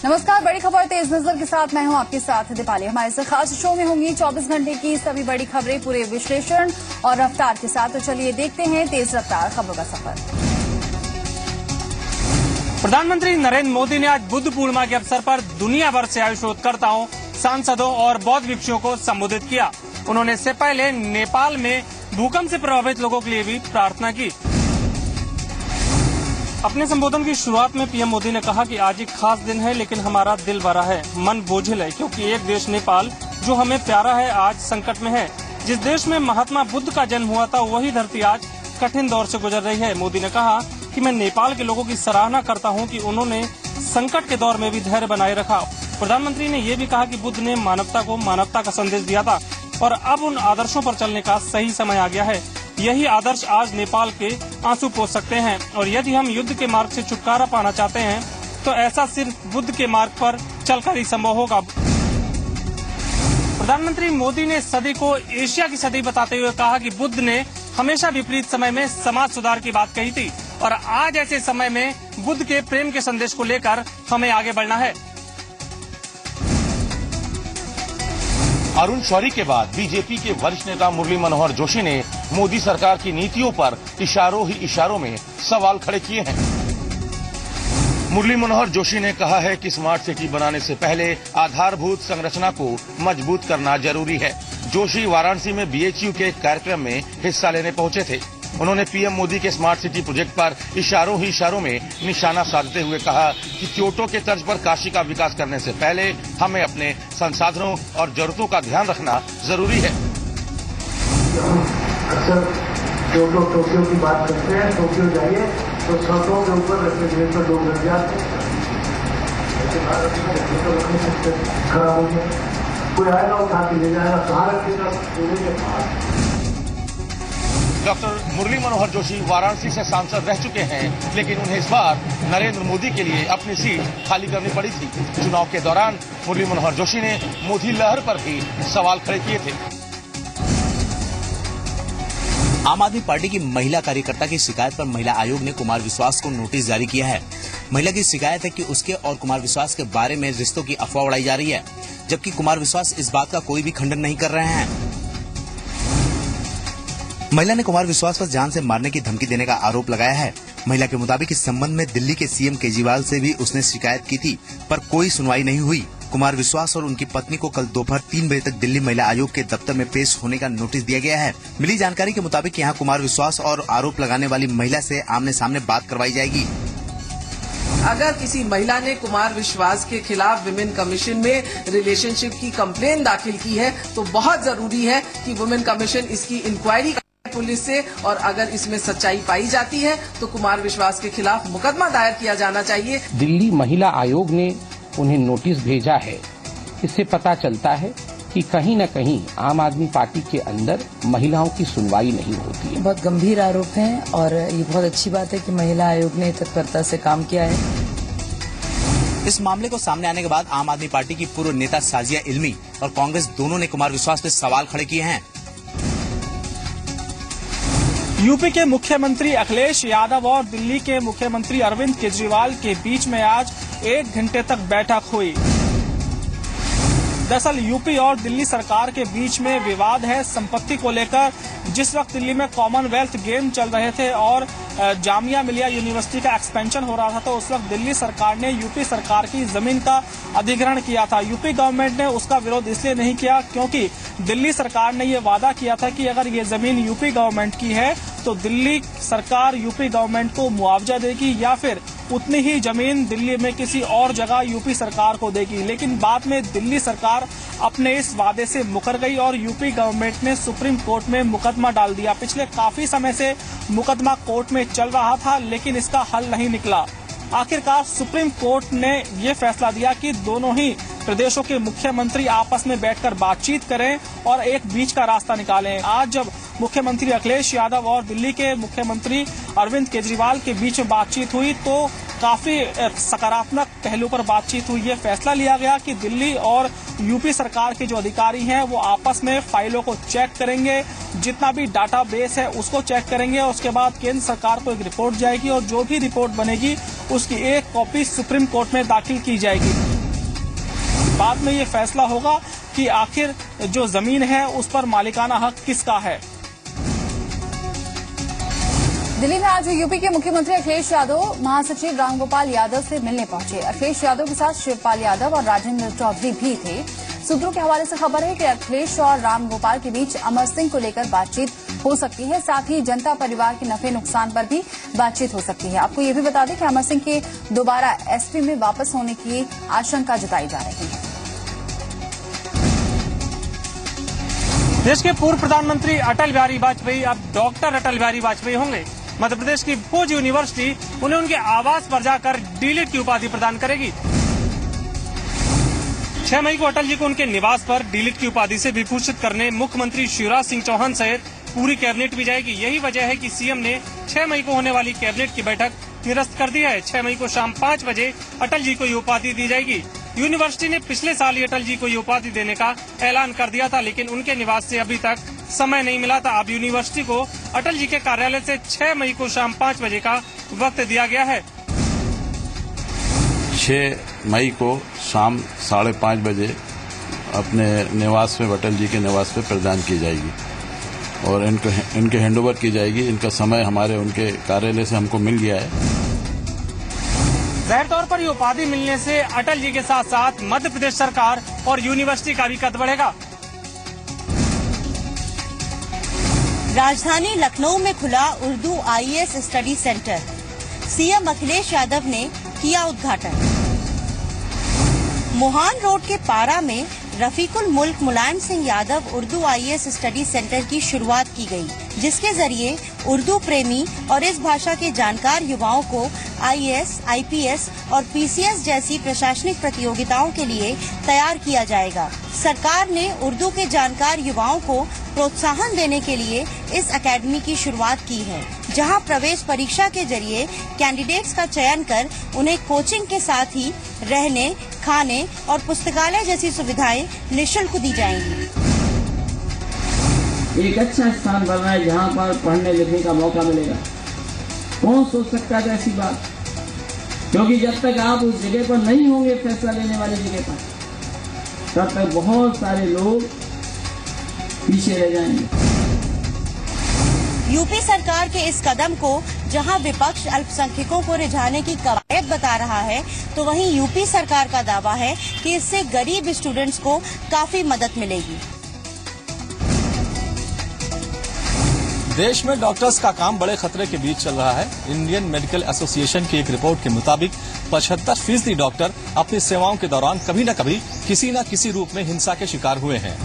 नमस्कार, बड़ी खबर तेज नजर के साथ मैं हूं आपके साथ दीपाली। हमारे इस खास शो में होंगी 24 घंटे की सभी बड़ी खबरें, पूरे विश्लेषण और रफ्तार के साथ। तो चलिए देखते हैं तेज रफ्तार खबरों का सफर। प्रधानमंत्री नरेंद्र मोदी ने आज बुद्ध पूर्णिमा के अवसर पर दुनिया भर से आए शोधकर्ताओं, सांसदों और बौद्ध भिक्षुओं को संबोधित किया। उन्होंने इससे पहले नेपाल में भूकंप से प्रभावित लोगों के लिए भी प्रार्थना की। अपने संबोधन की शुरुआत में पीएम मोदी ने कहा कि आज एक खास दिन है, लेकिन हमारा दिल भरा है, मन बोझिल है, क्योंकि एक देश नेपाल जो हमें प्यारा है आज संकट में है। जिस देश में महात्मा बुद्ध का जन्म हुआ था, वही धरती आज कठिन दौर से गुजर रही है। मोदी ने कहा कि मैं नेपाल के लोगों की सराहना करता हूं कि उन्होंने संकट के दौर में भी धैर्य बनाए रखा। प्रधानमंत्री ने ये भी कहा कि बुद्ध ने मानवता को मानवता का संदेश दिया था और अब उन आदर्शों पर चलने का सही समय आ गया है। यही आदर्श आज नेपाल के आंसू पोंछ सकते हैं और यदि हम युद्ध के मार्ग से छुटकारा पाना चाहते हैं तो ऐसा सिर्फ बुद्ध के मार्ग पर चलकर ही संभव होगा। प्रधानमंत्री मोदी ने सदी को एशिया की सदी बताते हुए कहा कि बुद्ध ने हमेशा विपरीत समय में समाज सुधार की बात कही थी और आज ऐसे समय में बुद्ध के प्रेम के संदेश को लेकर हमें आगे बढ़ना है। अरुण शौरी के बाद बीजेपी के वरिष्ठ नेता मुरली मनोहर जोशी ने मोदी सरकार की नीतियों पर इशारों ही इशारों में सवाल खड़े किए हैं। मुरली मनोहर जोशी ने कहा है कि स्मार्ट सिटी बनाने से पहले आधारभूत संरचना को मजबूत करना जरूरी है। जोशी वाराणसी में बीएचयू के एक कार्यक्रम में हिस्सा लेने पहुंचे थे। उन्होंने पीएम मोदी के स्मार्ट सिटी प्रोजेक्ट पर इशारों ही इशारों में निशाना साधते हुए कहा कि क्योटो के तर्ज पर काशी का विकास करने से पहले हमें अपने संसाधनों और जरूरतों का ध्यान रखना जरूरी है। अक्सर क्योटो टोक्यो की बात करते हैं, टोक्यो जाइए तो सड़कों के ऊपर रेफ्रिजरेटर लोग लग जाते हैं, खराब हो गया, कोई आएगा उठा के ले जाएगा, कहाँ रखेगा, पूरे के पास। डॉक्टर मुरली मनोहर जोशी वाराणसी से सांसद रह चुके हैं, लेकिन उन्हें इस बार नरेंद्र मोदी के लिए अपनी सीट खाली करनी पड़ी थी। चुनाव के दौरान मुरली मनोहर जोशी ने मोदी लहर पर भी सवाल खड़े किए थे। आम आदमी पार्टी की महिला कार्यकर्ता की शिकायत पर महिला आयोग ने कुमार विश्वास को नोटिस जारी किया है। महिला की शिकायत है कि उसके और कुमार विश्वास के बारे में रिश्तों की अफवाह उड़ाई जा रही है, जबकि कुमार विश्वास इस बात का कोई भी खंडन नहीं कर रहे हैं। महिला ने कुमार विश्वास पर जान से मारने की धमकी देने का आरोप लगाया है। महिला के मुताबिक इस संबंध में दिल्ली के सीएम केजरीवाल से भी उसने शिकायत की थी, पर कोई सुनवाई नहीं हुई। कुमार विश्वास और उनकी पत्नी को कल दोपहर 3 बजे तक दिल्ली महिला आयोग के दफ्तर में पेश होने का नोटिस दिया गया है। मिली जानकारी के मुताबिक यहाँ कुमार विश्वास और आरोप लगाने वाली महिला से आमने सामने बात करवाई जाएगी। अगर किसी महिला ने कुमार विश्वास के खिलाफ विमेन कमीशन में रिलेशनशिप की कंप्लेन दाखिल की है तो बहुत जरूरी है कि वुमेन कमीशन इसकी इंक्वायरी पुलिस से, और अगर इसमें सच्चाई पाई जाती है तो कुमार विश्वास के खिलाफ मुकदमा दायर किया जाना चाहिए। दिल्ली महिला आयोग ने उन्हें नोटिस भेजा है। इससे पता चलता है कि कहीं न कहीं आम आदमी पार्टी के अंदर महिलाओं की सुनवाई नहीं होती है। बहुत गंभीर आरोप हैं और ये बहुत अच्छी बात है कि महिला आयोग ने तत्परता से काम किया है। इस मामले को सामने आने के बाद आम आदमी पार्टी की पूर्व नेता साजिया इल्मी और कांग्रेस दोनों ने कुमार विश्वास पर सवाल खड़े किए हैं। यूपी के मुख्यमंत्री अखिलेश यादव और दिल्ली के मुख्यमंत्री अरविंद केजरीवाल के बीच में आज 1 घंटे तक बैठक हुई। दरअसल यूपी और दिल्ली सरकार के बीच में विवाद है संपत्ति को लेकर। जिस वक्त दिल्ली में कॉमनवेल्थ गेम चल रहे थे और जामिया मिलिया यूनिवर्सिटी का एक्सपेंशन हो रहा था, तो उस वक्त दिल्ली सरकार ने यूपी सरकार की जमीन का अधिग्रहण किया था। यूपी गवर्नमेंट ने उसका विरोध इसलिए नहीं किया क्योंकि दिल्ली सरकार ने ये वादा किया था कि अगर ये जमीन यूपी गवर्नमेंट की है तो दिल्ली सरकार यूपी गवर्नमेंट को मुआवजा देगी या फिर उतनी ही जमीन दिल्ली में किसी और जगह यूपी सरकार को देगी। लेकिन बाद में दिल्ली सरकार अपने इस वादे से मुकर गई और यूपी गवर्नमेंट ने सुप्रीम कोर्ट में मुकदमा डाल दिया। पिछले काफी समय से मुकदमा कोर्ट में चल रहा था, लेकिन इसका हल नहीं निकला। आखिरकार सुप्रीम कोर्ट ने ये फैसला दिया कि दोनों ही प्रदेशों के मुख्यमंत्री आपस में बैठकर बातचीत करें और एक बीच का रास्ता निकालें। आज जब मुख्यमंत्री अखिलेश यादव और दिल्ली के मुख्यमंत्री अरविंद केजरीवाल के बीच में बातचीत हुई तो काफी सकारात्मक पहलू पर बातचीत हुई। ये फैसला लिया गया कि दिल्ली और यूपी सरकार के जो अधिकारी हैं वो आपस में फाइलों को चेक करेंगे, जितना भी डाटाबेस है उसको चेक करेंगे। उसके बाद केंद्र सरकार को एक रिपोर्ट जाएगी और जो भी रिपोर्ट बनेगी उसकी एक कॉपी सुप्रीम कोर्ट में दाखिल की जाएगी। बाद में ये फैसला होगा कि आखिर जो जमीन है उस पर मालिकाना हक किसका है। दिल्ली में आज यूपी के मुख्यमंत्री अखिलेश यादव महासचिव रामगोपाल यादव से मिलने पहुंचे। अखिलेश यादव के साथ शिवपाल यादव और राजेंद्र चौधरी भी थे। सूत्रों के हवाले से खबर है कि अखिलेश और रामगोपाल के बीच अमर सिंह को लेकर बातचीत हो सकती है। साथ ही जनता परिवार के नफे नुकसान पर भी बातचीत हो सकती है। आपको ये भी बता दें कि अमर सिंह के दोबारा एसपी में वापस होने की आशंका जताई जा रही है। देश के पूर्व प्रधानमंत्री अटल बिहारी वाजपेयी अब डॉक्टर अटल बिहारी वाजपेयी होंगे। मध्य प्रदेश की फौज यूनिवर्सिटी उन्हें उनके आवास पर जाकर डीलिट की उपाधि प्रदान करेगी। 6 मई को अटल जी को उनके निवास पर डीलिट की उपाधि से विभूषित करने मुख्यमंत्री शिवराज सिंह चौहान सहित पूरी कैबिनेट भी जाएगी। यही वजह है कि सीएम ने 6 मई को होने वाली कैबिनेट की बैठक निरस्त कर दी है। 6 मई को शाम 5 बजे अटल जी को ये उपाधि दी जाएगी। यूनिवर्सिटी ने पिछले साल ही अटल जी को ये उपाधि देने का ऐलान कर दिया था, लेकिन उनके निवास से अभी तक समय नहीं मिला था। अब यूनिवर्सिटी को अटल जी के कार्यालय से 6 मई को शाम 5 बजे का वक्त दिया गया है। 6 मई को शाम 5:30 बजे अपने निवास में अटल जी के निवास पे प्रदान की जाएगी और इनके हैंडओवर की जाएगी। इनका समय हमारे उनके कार्यालय से हमको मिल गया है। जाहिर तौर पर ये उपाधि मिलने से अटल जी के साथ साथ मध्य प्रदेश सरकार और यूनिवर्सिटी का भी कद बढ़ेगा। राजधानी लखनऊ में खुला Urdu IAS study centre. CM Akhilesh Yadav ने किया उद्घाटन। मोहान रोड के पारा में Rafiqul Mulk Mulayam Singh Yadav Urdu IAS study centre की शुरुआत की गई, जिसके जरिए उर्दू प्रेमी और इस भाषा के जानकार युवाओं को आईएएस, आईपीएस और पीसीएस जैसी प्रशासनिक प्रतियोगिताओं के लिए तैयार किया जाएगा। सरकार ने उर्दू के जानकार युवाओं को प्रोत्साहन देने के लिए इस एकेडमी की शुरुआत की है, जहां प्रवेश परीक्षा के जरिए कैंडिडेट्स का चयन कर उन्हें कोचिंग के साथ ही रहने, खाने और पुस्तकालय जैसी सुविधाएं निःशुल्क दी जाएंगी। एक अच्छा स्थान बनना है जहाँ पर पढ़ने लिखने का मौका मिलेगा। कौन सोच सकता है ऐसी बात, क्योंकि जब तक आप उस जगह पर नहीं होंगे, फैसला लेने वाली जगह पर, तब तक बहुत सारे लोग पीछे रह जाएंगे। यूपी सरकार के इस कदम को जहां विपक्ष अल्पसंख्यकों को रिझाने की कवायद बता रहा है, तो वहीं यूपी सरकार का दावा है कि इससे गरीब स्टूडेंट्स को काफी मदद मिलेगी। देश में डॉक्टर्स का काम बड़े खतरे के बीच चल रहा है। इंडियन मेडिकल एसोसिएशन की एक रिपोर्ट के मुताबिक 75% डॉक्टर अपनी सेवाओं के दौरान कभी न कभी किसी न किसी रूप में हिंसा के शिकार हुए हैं।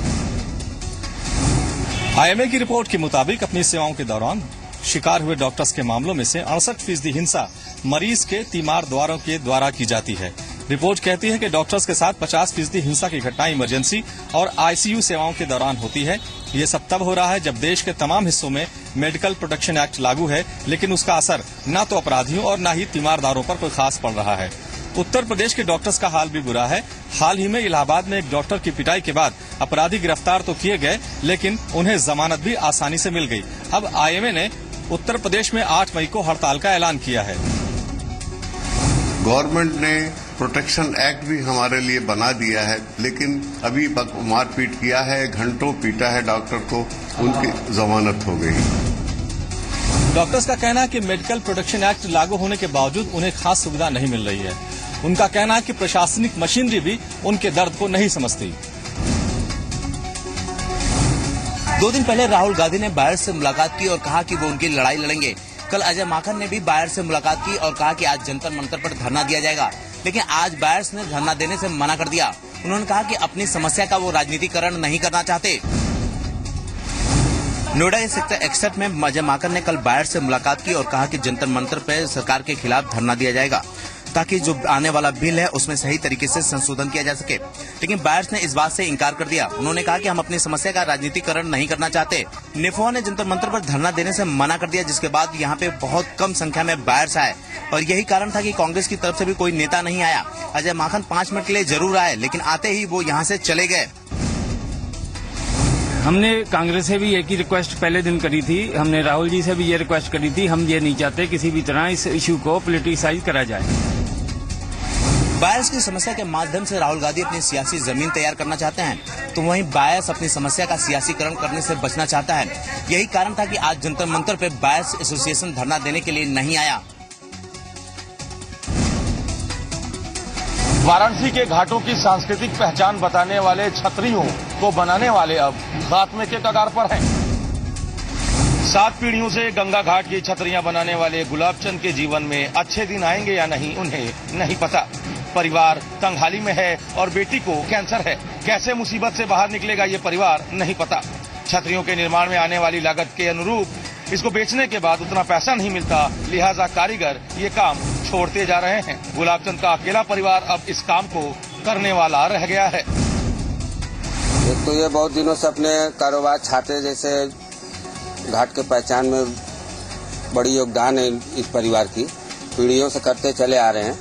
आईएमए की रिपोर्ट के मुताबिक अपनी सेवाओं के दौरान शिकार हुए डॉक्टर्स के मामलों में से 68% हिंसा मरीज के तीमारदारों के द्वारा की जाती है। रिपोर्ट कहती है कि डॉक्टर्स के साथ 50% हिंसा की घटनाएं इमरजेंसी और आईसीयू सेवाओं के दौरान होती है। ये सब तब हो रहा है जब देश के तमाम हिस्सों में मेडिकल प्रोटेक्शन एक्ट लागू है, लेकिन उसका असर न तो अपराधियों और न ही तीमारदारों पर कोई खास पड़ रहा है। उत्तर प्रदेश के डॉक्टर्स का हाल भी बुरा है। हाल ही में इलाहाबाद में एक डॉक्टर की पिटाई के बाद अपराधी गिरफ्तार तो किए गए, लेकिन उन्हें जमानत भी आसानी से मिल गई। अब आईएमए ने उत्तर प्रदेश में 8 मई को हड़ताल का ऐलान किया है। गवर्नमेंट ने प्रोटेक्शन एक्ट भी हमारे लिए बना दिया है, लेकिन अभी मारपीट किया है, घंटों पीटा है डॉक्टर को, उनकी जमानत हो गई। डॉक्टर्स का कहना है कि मेडिकल प्रोटेक्शन एक्ट लागू होने के बावजूद उन्हें खास सुविधा नहीं मिल रही है। उनका कहना है कि प्रशासनिक मशीनरी भी उनके दर्द को नहीं समझती। 2 दिन पहले राहुल गांधी ने बायर से मुलाकात की और कहा कि वो उनकी लड़ाई लड़ेंगे। कल अजय माकन ने भी बायर से मुलाकात की और कहा कि आज जंतर मंतर पर धरना दिया जाएगा, लेकिन आज बायर्स ने धरना देने से मना कर दिया। उन्होंने कहा कि अपनी समस्या का वो राजनीतिकरण नहीं करना चाहते। नोएडा के सेक्टर 61 में अजय माकन ने कल बायर से मुलाकात की और कहा कि जंतर मंतर पर सरकार के खिलाफ धरना दिया जाएगा, ताकि जो आने वाला बिल है उसमें सही तरीके से संशोधन किया जा सके। लेकिन बायर्स ने इस बात से इनकार कर दिया। उन्होंने कहा कि हम अपनी समस्या का राजनीतिकरण नहीं करना चाहते। निफोआ ने जंतर मंतर पर धरना देने से मना कर दिया, जिसके बाद यहाँ पे बहुत कम संख्या में बायर्स आए और यही कारण था कि कांग्रेस की तरफ से भी कोई नेता नहीं आया। अजय माकन 5 मिनट के लिए जरूर आए, लेकिन आते ही वो यहाँ से चले गए। हमने कांग्रेस से भी एक ही रिक्वेस्ट पहले दिन करी थी, हमने राहुल जी से भी ये रिक्वेस्ट करी थी। हम ये नहीं चाहते किसी भी तरह इस इशू को पॉलिटिसाइज करा जाए। बायस की समस्या के माध्यम से राहुल गांधी अपनी सियासी जमीन तैयार करना चाहते हैं, तो वहीं बायस अपनी समस्या का सियासीकरण करने से बचना चाहता है। यही कारण था कि आज जंतर मंतर पे बायस एसोसिएशन धरना देने के लिए नहीं आया। वाराणसी के घाटों की सांस्कृतिक पहचान बताने वाले छतरियों को बनाने वाले अब खात्मे के कगार पर हैं। 7 पीढ़ियों से गंगा घाट की छतरियां बनाने वाले गुलाबचंद के जीवन में अच्छे दिन आएंगे या नहीं, उन्हें नहीं पता। परिवार तंगहाली में है और बेटी को कैंसर है। कैसे मुसीबत से बाहर निकलेगा ये परिवार, नहीं पता। छतरियों के निर्माण में आने वाली लागत के अनुरूप इसको बेचने के बाद उतना पैसा नहीं मिलता, लिहाजा कारीगर ये काम छोड़ते जा रहे हैं। गुलाबचंद का अकेला परिवार अब इस काम को करने वाला रह गया है। एक तो ये बहुत दिनों से अपने कारोबार छाते जैसे घाट के पहचान में बड़ी योगदान है इस परिवार की, पीढ़ियों से करते चले आ रहे हैं,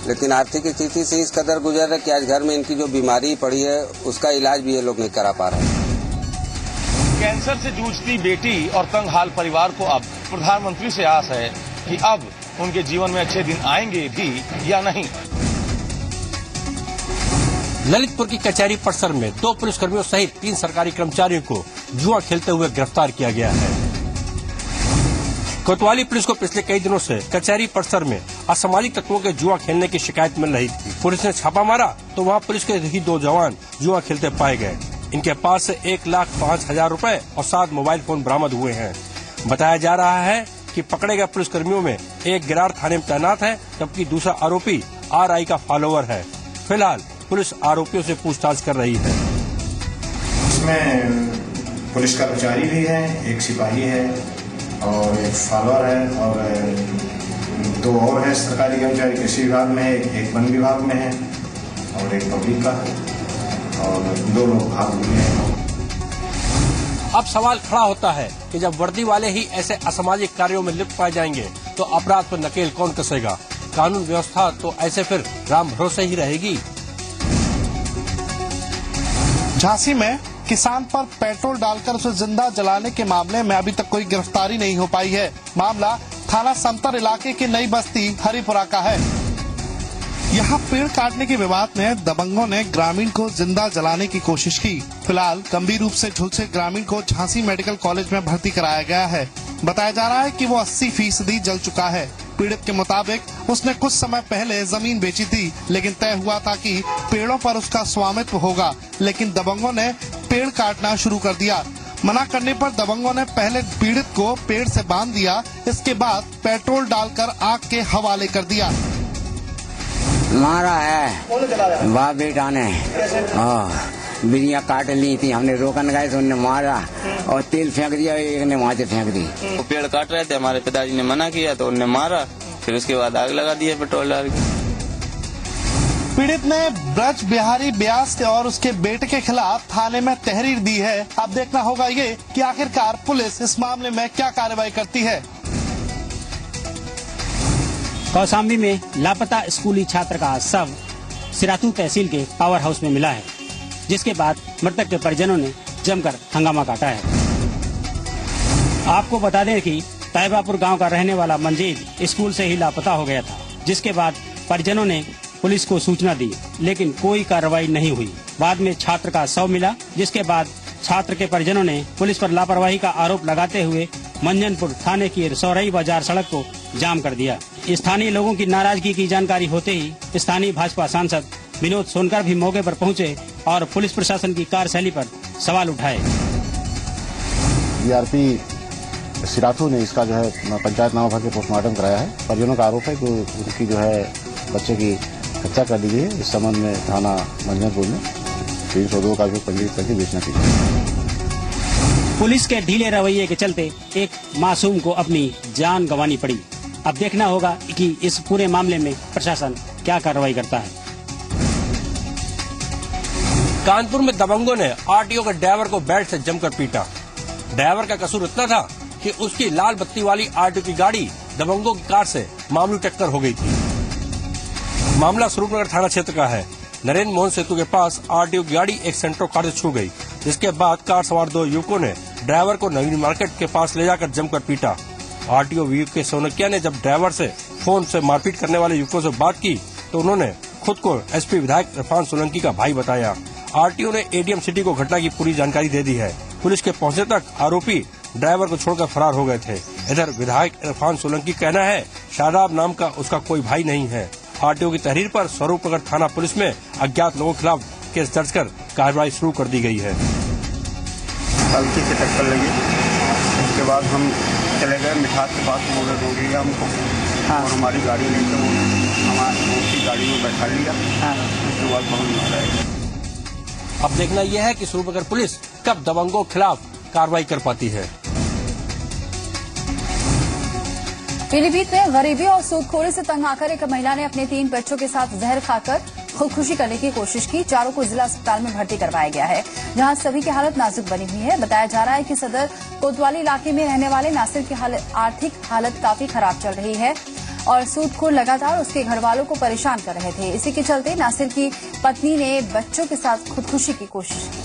लेकिन आर्थिक स्थिति से इस कदर गुजर रहे कि आज घर में इनकी जो बीमारी पड़ी है उसका इलाज भी ये लोग नहीं करा पा रहे हैं। कैंसर से जूझती बेटी और तंगहाल परिवार को अब प्रधानमंत्री से आस है कि अब उनके जीवन में अच्छे दिन आएंगे भी या नहीं। ललितपुर की कचहरी परिसर में 2 पुलिसकर्मियों सहित 3 सरकारी कर्मचारियों को जुआ खेलते हुए गिरफ्तार किया गया है। कोतवाली पुलिस को पिछले कई दिनों से कचहरी परिसर में असामाजिक तत्वों के जुआ खेलने की शिकायत मिल रही थी। पुलिस ने छापा मारा तो वहां पुलिस के ही 2 जवान जुआ खेलते पाए गए। इनके पास से 1,05,000 रुपए और 7 मोबाइल फोन बरामद हुए हैं। बताया जा रहा है कि पकड़े गए पुलिसकर्मियों में एक गिरार थाने में तैनात है, जबकि दूसरा आरोपी RI का फॉलोवर है। फिलहाल पुलिस आरोपियों से पूछताछ कर रही है। इसमें पुलिस कर्मचारी भी है, एक सिपाही है और एक फॉलोअर है और 2 और है सरकारी कर्मचारी, कृषि विभाग में है, एक वन विभाग में है और एक पब्लिक का है और 2 लोग भाग हुए हैं। अब सवाल खड़ा होता है कि जब वर्दी वाले ही ऐसे असामाजिक कार्यों में लिप्त पाए जाएंगे तो अपराध पर नकेल कौन कसेगा? कानून व्यवस्था तो ऐसे फिर राम भरोसे ही रहेगी। झांसी में किसान पर पेट्रोल डालकर उसे जिंदा जलाने के मामले में अभी तक कोई गिरफ्तारी नहीं हो पाई है। मामला थाना समतर इलाके की नई बस्ती हरिपुरा का है। यहाँ पेड़ काटने के विवाद में दबंगों ने ग्रामीण को जिंदा जलाने की कोशिश की। फिलहाल गंभीर रूप से झुलसे ग्रामीण को झांसी मेडिकल कॉलेज में भर्ती कराया गया है। बताया जा रहा है कि वो 80% जल चुका है। पीड़ित के मुताबिक उसने कुछ समय पहले जमीन बेची थी, लेकिन तय हुआ था कि पेड़ों पर उसका स्वामित्व होगा, लेकिन दबंगों ने पेड़ काटना शुरू कर दिया। मना करने पर दबंगों ने पहले पीड़ित को पेड़ से बांध दिया, इसके बाद पेट्रोल डालकर आग के हवाले कर दिया। मारा है वाह बेटा ने, बिरिया काट ली थी, हमने रोकन गए तो उन्होंने मारा और तेल फेंक दिया, एक ने वहाँ से फेंक दी। वो पेड़ काट रहे थे, हमारे पिताजी ने मना किया तो उन्होंने मारा, फिर उसके बाद आग लगा दिया पेट्रोल डाल के। पीड़ित ने ब्रज बिहारी व्यास और उसके बेटे के खिलाफ थाने में तहरीर दी है। अब देखना होगा ये कि आखिरकार पुलिस इस मामले में क्या कार्रवाई करती है। कौशाम्बी में लापता स्कूली छात्र का शव सिराथू तहसील के पावर हाउस में मिला है, जिसके बाद मृतक के परिजनों ने जमकर हंगामा काटा है। आपको बता दें कि तैबापुर गांव का रहने वाला मंजीत स्कूल से ही लापता हो गया था, जिसके बाद परिजनों ने पुलिस को सूचना दी, लेकिन कोई कार्रवाई नहीं हुई। बाद में छात्र का शव मिला, जिसके बाद छात्र के परिजनों ने पुलिस पर लापरवाही का आरोप लगाते हुए मंजनपुर थाने की सौरई बाजार सड़क को जाम कर दिया। स्थानीय लोगों की नाराजगी की जानकारी होते ही स्थानीय भाजपा सांसद विनोद सोनकर भी मौके पर पहुंचे और पुलिस प्रशासन की कार्यशैली पर सवाल उठाए। DRP सिराथू ने इसका जो है पंचायतनामा भर के पोस्टमार्टम कराया है। परिजनों का आरोप है कि उनकी जो है बच्चे की हत्या कर दी गई है। इस संबंध में थाना मंजनपुर में 302 का पंजीकृत करके बेचना की। पुलिस के ढीले रवैये के चलते एक मासूम को अपनी जान गंवानी पड़ी। अब देखना होगा कि इस पूरे मामले में प्रशासन क्या कार्रवाई करता है। कानपुर में दबंगों ने RTO के ड्राइवर को बेल्ट से जमकर पीटा। ड्राइवर का कसूर इतना था कि उसकी लाल बत्ती वाली RTO की गाड़ी दबंगों की कार से मामूली टक्कर हो गई थी। मामला स्वरूपनगर थाना क्षेत्र का है। नरेंद्र मोहन सेतु के पास RTO की गाड़ी एक सेंट्रो कार से छू गई, जिसके बाद कार सवार 2 युवकों ने ड्राइवर को नवीन मार्केट के पास ले जाकर जमकर पीटा। RTO VK सोनकिया ने जब ड्राइवर से फोन से मारपीट करने वाले युवकों से बात की तो उन्होंने खुद को एसपी विधायक इरफान सोलंकी का भाई बताया। आरटीओ ने एडीएम सिटी को घटना की पूरी जानकारी दे दी है। पुलिस के पहुंचने तक आरोपी ड्राइवर को छोड़कर फरार हो गए थे। इधर विधायक इरफान सोलंकी कहना है शादाब नाम का उसका कोई भाई नहीं है। आरटीओ की तहरीर पर स्वरूपनगर थाना पुलिस में अज्ञात लोगों के खिलाफ केस दर्ज कर कार्रवाई शुरू कर दी गई है। हल्की से टक्कर लगी, उसके बाद हम चले गए मिठास के पास, वो हो गया हमको और हमारी गाड़ी नहीं तो हमारी उसकी गाड़ी में बैठा लिया। उसके बाद बहुत मारा है। अब देखना यह है कि स्वरूपनगर पुलिस कब दबंगों के खिलाफ कार्रवाई कर पाती है। पीलीभीत में गरीबी और सूदखोरी से तंग आकर एक महिला ने अपने 3 बच्चों के साथ जहर खाकर खुदकुशी करने की कोशिश की। चारों को जिला अस्पताल में भर्ती करवाया गया है, जहां सभी की हालत नाजुक बनी हुई है। बताया जा रहा है कि सदर कोतवाली इलाके में रहने वाले नासिर की आर्थिक हालत काफी खराब चल रही है और सूदखोर लगातार उसके घर वालों को परेशान कर रहे थे। इसी के चलते नासिर की पत्नी ने बच्चों के साथ खुदकुशी की कोशिश की।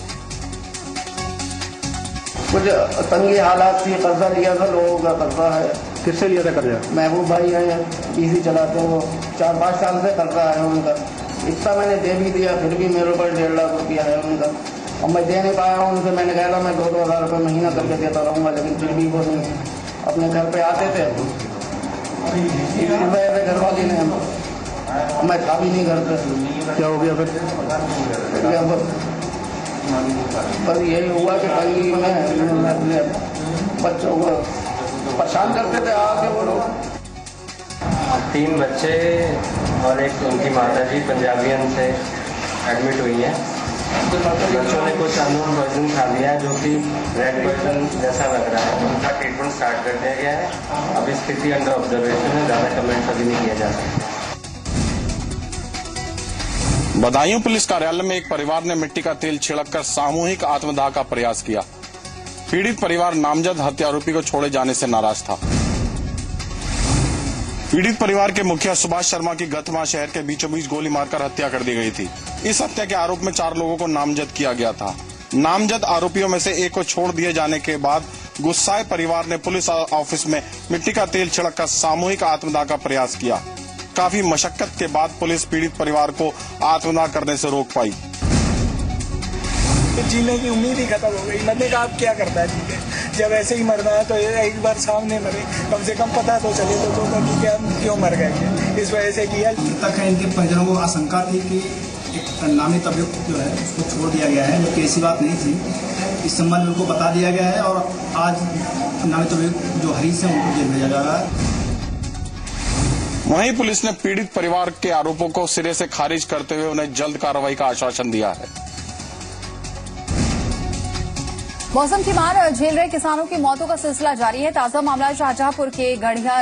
कुछ तंगी हालात थी, कर्जा लिया था, लोगों का कर्जा है। किससे लिया था कर्जा? महबूब भाई है, पीसी चलाते हैं, वो 4-5 साल से कर्जा है उनका। इतना मैंने दे भी दिया, फिर भी मेरे ऊपर 1.5 लाख रुपया है उनका और मैं दे नहीं पाया हूँ उनसे। मैंने कहा था मैं 2-2 हज़ार रुपये महीना करके देता रहूँगा, लेकिन फिर भी वो नहीं अपने घर पे आते थे। घर वाले ने मैं था भी नहीं घर पे। क्या हो गया फिर? पर यही हुआ कि तंगी में अपने बच्चों को परेशान करते थे आके वो लोग। 3 बच्चे और एक उनकी माताजी पंजाबियन से एडमिट हुई है। बच्चों ने कुछ अननोन पॉइजन खा लिया है, जो कि रेड पॉइजन जैसा लग रहा है। उनका ट्रीटमेंट स्टार्ट कर दिया गया है। अभी स्थिति अंडर ऑब्जर्वेशन है, ज़्यादा कमेंट्स अभी नहीं किया जा सकता। बदायूं पुलिस कार्यालय में एक परिवार ने मिट्टी का तेल छिड़ककर सामूहिक आत्मदाह का प्रयास किया। पीड़ित परिवार नामजद हत्या आरोपी को छोड़े जाने से नाराज था। पीड़ित परिवार के मुखिया सुभाष शर्मा की गत माह शहर के बीचों बीच गोली मारकर हत्या कर दी गई थी। इस हत्या के आरोप में 4 लोगों को नामजद किया गया था। नामजद आरोपियों में से एक को छोड़ दिए जाने के बाद गुस्साए परिवार ने पुलिस ऑफिस में मिट्टी का तेल छिड़ककर सामूहिक आत्मदाह का प्रयास किया। काफी मशक्कत के बाद पुलिस पीड़ित परिवार को आत्मदाह करने से रोक पाई। जीने की उम्मीद ही खत्म हो गई। मरने का आप क्या करता है जीने, जब ऐसे ही मरना है तो एक बार सामने मरे, कम से कम पता तो चले तो कि क्या क्यों मर गए, इस वजह से किया। तक इनके परिजनों को आशंका थी कि एक नामी तबीयत जो है उसको छोड़ दिया गया है, जबकि ऐसी बात नहीं थी। इस संबंध में उनको बता दिया गया है और आज नामी तबीयत जो हरीश है उनको जेल भेजा जा रहा है। वहीं पुलिस ने पीड़ित परिवार के आरोपों को सिरे से खारिज करते हुए उन्हें जल्द कार्रवाई का आश्वासन दिया है। मौसम की मार झेल रहे किसानों की मौतों का सिलसिला जारी है। ताजा मामला शाहजहांपुर के गढ़िया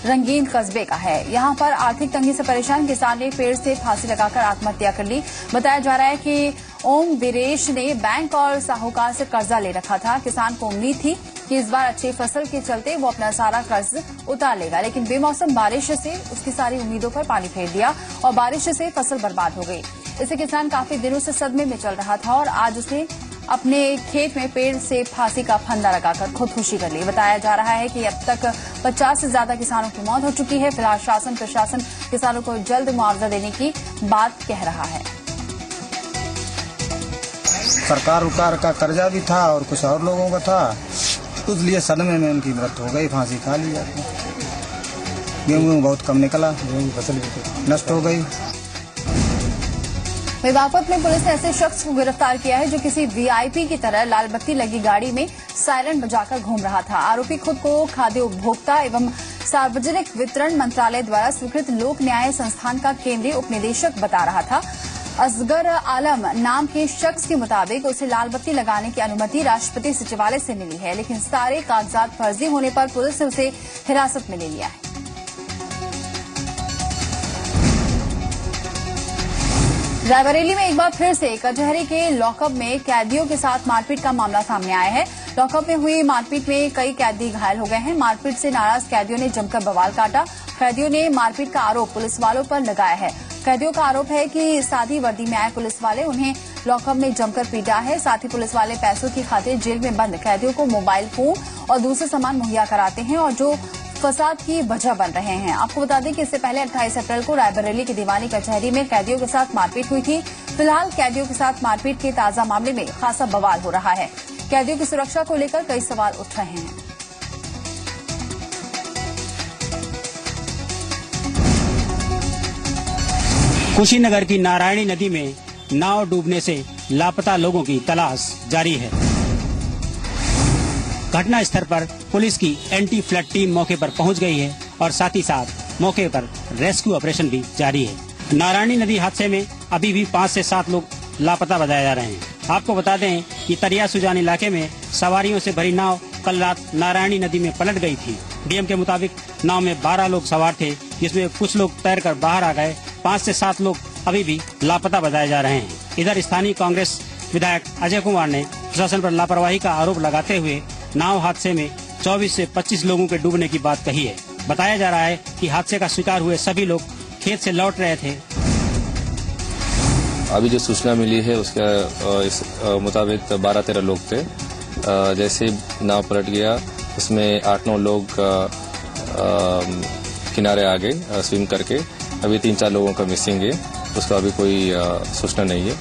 रंगीन कस्बे का है। यहां पर आर्थिक तंगी से परेशान किसान ने पेड़ से फांसी लगाकर आत्महत्या कर ली। बताया जा रहा है कि ओम बीरेश ने बैंक और साहूकार से कर्जा ले रखा था। किसान को उम्मीद थी कि इस बार अच्छी फसल के चलते वो अपना सारा कर्ज उतार लेगा, लेकिन बेमौसम बारिश से उसकी सारी उम्मीदों पर पानी फेर दिया और बारिश से फसल बर्बाद हो गई। इससे किसान काफी दिनों से सदमे में चल रहा था और आज उसने अपने खेत में पेड़ से फांसी का फंदा लगाकर खुदकुशी कर ली। बताया जा रहा है कि अब तक 50 से ज्यादा किसानों की मौत हो चुकी है। फिलहाल शासन प्रशासन किसानों को जल्द मुआवजा देने की बात कह रहा है। सरकार उकार का कर्जा भी था और कुछ और लोगों का था, इसलिए सदमे में उनकी मृत्यु हो गई, फांसी खा ली जाती। गेहूँ बहुत कम निकला, गेहूँ की फसल भी नष्ट हो गई। बागपत में पुलिस ने ऐसे शख्स को गिरफ्तार किया है जो किसी वीआईपी की तरह लाल बत्ती लगी गाड़ी में सायरन बजाकर घूम रहा था। आरोपी खुद को खाद्य उपभोक्ता एवं सार्वजनिक वितरण मंत्रालय द्वारा स्वीकृत लोक न्याय संस्थान का केंद्रीय उपनिदेशक बता रहा था। असगर आलम नाम के शख्स के मुताबिक उसे लाल बत्ती लगाने की अनुमति राष्ट्रपति सचिवालय से मिली है, लेकिन सारे कागजात फर्जी होने पर पुलिस ने उसे हिरासत में ले लिया है। रायबरेली में एक बार फिर से कचहरी के लॉकअप में कैदियों के साथ मारपीट का मामला सामने आया है। लॉकअप में हुई मारपीट में कई कैदी घायल हो गए हैं। मारपीट से नाराज कैदियों ने जमकर बवाल काटा। कैदियों ने मारपीट का आरोप पुलिस वालों पर लगाया है। कैदियों का आरोप है कि सादी वर्दी में आए पुलिस वाले उन्हें लॉकअप में जमकर पीटा है। साथ ही पुलिस वाले पैसों की खातिर जेल में बंद कैदियों को मोबाइल फोन और दूसरे सामान मुहैया कराते हैं और जो फसाद की वजह बन रहे हैं। आपको बता दें कि इससे पहले 28 अप्रैल को रायबरेली की दीवानी कचहरी में कैदियों के साथ मारपीट हुई थी। फिलहाल कैदियों के साथ मारपीट के ताजा मामले में खासा बवाल हो रहा है। कैदियों की सुरक्षा को लेकर कई सवाल उठ रहे हैं। कुशीनगर की नारायणी नदी में नाव डूबने से लापता लोगों की तलाश जारी है। घटना स्थल पर पुलिस की एंटी फ्लड टीम मौके पर पहुंच गई है और साथ ही साथ मौके पर रेस्क्यू ऑपरेशन भी जारी है। नारायणी नदी हादसे में अभी भी 5 से 7 लोग लापता बताए जा रहे हैं। आपको बता दें कि तरिया सुजान इलाके में सवारियों से भरी नाव कल रात नारायणी नदी में पलट गई थी। डीएम के मुताबिक नाव में 12 लोग सवार थे, जिसमें कुछ लोग तैरकर बाहर आ गए। 5 से 7 लोग अभी भी लापता बताए जा रहे हैं। इधर स्थानीय कांग्रेस विधायक अजय कुमार ने प्रशासन पर लापरवाही का आरोप लगाते हुए नाव हादसे में 24 से 25 लोगों के डूबने की बात कही है। बताया जा रहा है कि हादसे का शिकार हुए सभी लोग खेत से लौट रहे थे। अभी जो सूचना मिली है उसके मुताबिक 12-13 लोग थे। जैसे नाव पलट गया उसमें 8-9 लोग किनारे आ गए स्विम करके। अभी 3-4 लोगों का मिसिंग है, उसका अभी कोई सूचना नहीं है।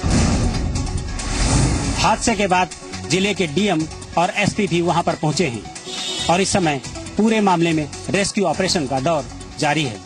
हादसे के बाद जिले के डीएम और एसपी भी वहां पर पहुंचे हैं और इस समय पूरे मामले में रेस्क्यू ऑपरेशन का दौर जारी है।